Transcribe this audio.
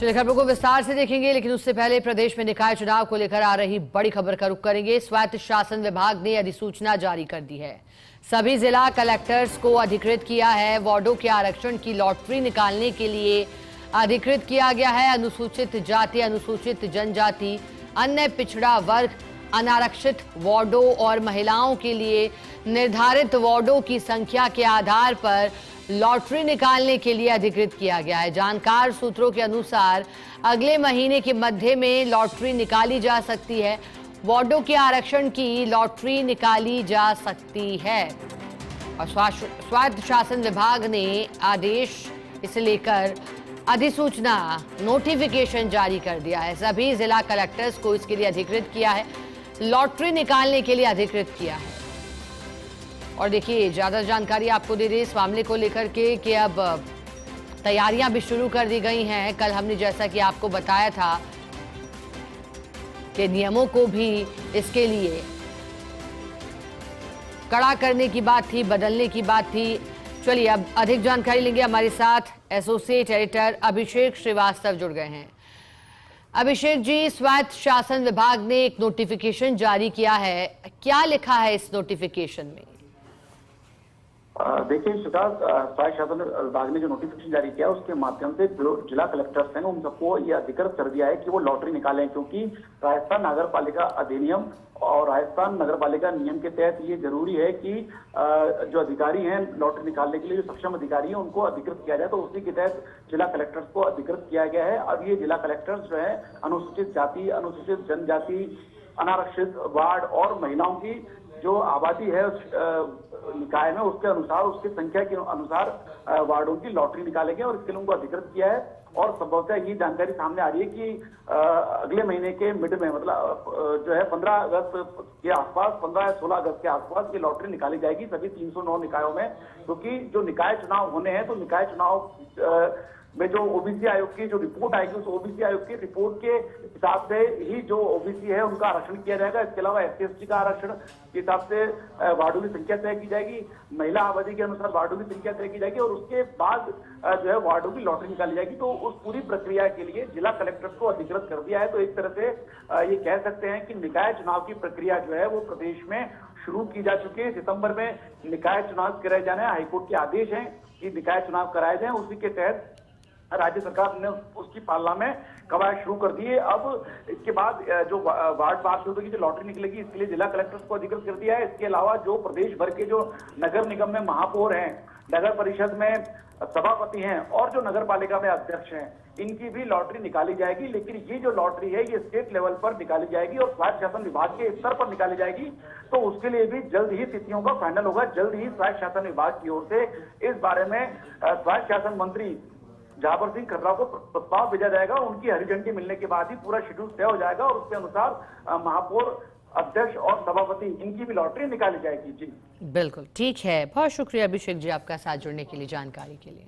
चलिए खबरों को विस्तार से देखेंगे, लेकिन उससे पहले प्रदेश में निकाय चुनाव को लेकर आ रही बड़ी खबर का रुख करेंगे। स्वायत्त शासन विभाग ने अधिसूचना जारी कर दी है। सभी जिला कलेक्टर्स को अधिकृत किया है। वार्डों के आरक्षण की लॉटरी निकालने के लिए अधिकृत किया गया है। अनुसूचित जाति, अनुसूचित जनजाति, अन्य पिछड़ा वर्ग, अनारक्षित वार्डों और महिलाओं के लिए निर्धारित वार्डों की संख्या के आधार पर लॉटरी निकालने के लिए अधिकृत किया गया है। जानकार सूत्रों के अनुसार अगले महीने के मध्य में लॉटरी निकाली जा सकती है। वार्डों के आरक्षण की लॉटरी निकाली जा सकती है और स्वायत्त शासन विभाग ने आदेश इसे लेकर अधिसूचना नोटिफिकेशन जारी कर दिया है। सभी जिला कलेक्टर्स को इसके लिए अधिकृत किया है, लॉटरी निकालने के लिए अधिकृत किया है। और देखिए ज्यादा जानकारी आपको दे दें इस मामले को लेकर के कि अब तैयारियां भी शुरू कर दी गई हैं। कल हमने जैसा कि आपको बताया था कि नियमों को भी इसके लिए कड़ा करने की बात थी, बदलने की बात थी। चलिए अब अधिक जानकारी लेंगे। हमारे साथ एसोसिएट एडिटर अभिषेक श्रीवास्तव जुड़ गए हैं। अभिषेक जी, स्वायत्त शासन विभाग ने एक नोटिफिकेशन जारी किया है, क्या लिखा है इस नोटिफिकेशन में? देखिए शिवराज, स्वायत्त शासन विभाग ने जो नोटिफिकेशन जारी किया उसके माध्यम से जो जिला कलेक्टर्स हैं उन सबको ये अधिकृत कर दिया है कि वो लॉटरी निकालें, क्योंकि राजस्थान नगर पालिका अधिनियम और राजस्थान नगर पालिका नियम के तहत ये जरूरी है कि जो अधिकारी हैं लॉटरी निकालने के लिए जो सक्षम अधिकारी हैं उनको अधिकृत किया जाए। तो उसी के तहत जिला कलेक्टर्स को अधिकृत किया गया है। अब ये जिला कलेक्टर्स जो है अनुसूचित जाति, अनुसूचित जनजाति, अनारक्षित वार्ड और महिलाओं की जो आबादी है निकाय में उसके अनुसार, उसकी संख्या के अनुसार वार्डों की लॉटरी निकालेंगे और इसके लिए उनको अधिकृत किया है। और संभवतः ये जानकारी सामने आ रही है कि अगले महीने के मिड में, मतलब जो है 15 अगस्त के आसपास, 15 या 16 अगस्त के आसपास ये लॉटरी निकाली जाएगी सभी 309 निकायों में। क्योंकि जो निकाय चुनाव होने हैं तो निकाय चुनाव में जो ओबीसी आयोग की जो रिपोर्ट आएगी उस ओबीसी आयोग की रिपोर्ट के हिसाब से ही जो ओबीसी है उनका आरक्षण किया जाएगा। इसके अलावा एससी/एसटी का आरक्षण के हिसाब से वार्डों की संख्या तय की जाएगी, महिला आबादी के अनुसार वार्डों की संख्या तय की जाएगी और उसके बाद जो है वार्डों की लॉटरी निकाली जाएगी। तो उस पूरी प्रक्रिया के लिए जिला कलेक्टर को अधिकृत कर दिया है। तो एक तरह से ये कह सकते हैं कि निकाय चुनाव की प्रक्रिया जो है वो प्रदेश में शुरू की जा चुकी है। सितंबर में निकाय चुनाव कराए जाने हाईकोर्ट के आदेश हैं कि निकाय चुनाव कराए जाए। उसी के तहत राज्य सरकार ने उसकी पालना में कवायद शुरू कर दी है। अब इसके बाद जो वार्ड पार्षदों की जो लॉटरी निकलेगी इसके लिए जिला कलेक्टर्स को अधिकृत कर दिया है। इसके अलावा जो प्रदेश भर के जो नगर निगम में महापौर हैं, नगर परिषद में सभापति हैं और जो नगर पालिका में अध्यक्ष हैं, इनकी भी लॉटरी निकाली जाएगी। लेकिन ये जो लॉटरी है ये स्टेट लेवल पर निकाली जाएगी और स्वायत्त शासन विभाग के स्तर पर निकाली जाएगी। तो उसके लिए भी जल्द ही तिथियों का फाइनल होगा। जल्द ही स्वायत्त शासन विभाग की ओर से इस बारे में स्वायत्त शासन मंत्री जहाबर सिंह खर्रा को प्रस्ताव भेजा जाएगा। उनकी हरी झंडी मिलने के बाद ही पूरा शेड्यूल तय हो जाएगा और उसके अनुसार महापौर, अध्यक्ष और सभापति इनकी भी लॉटरी निकाली जाएगी। जी बिल्कुल ठीक है, बहुत शुक्रिया अभिषेक जी आपका साथ जुड़ने के लिए, जानकारी के लिए।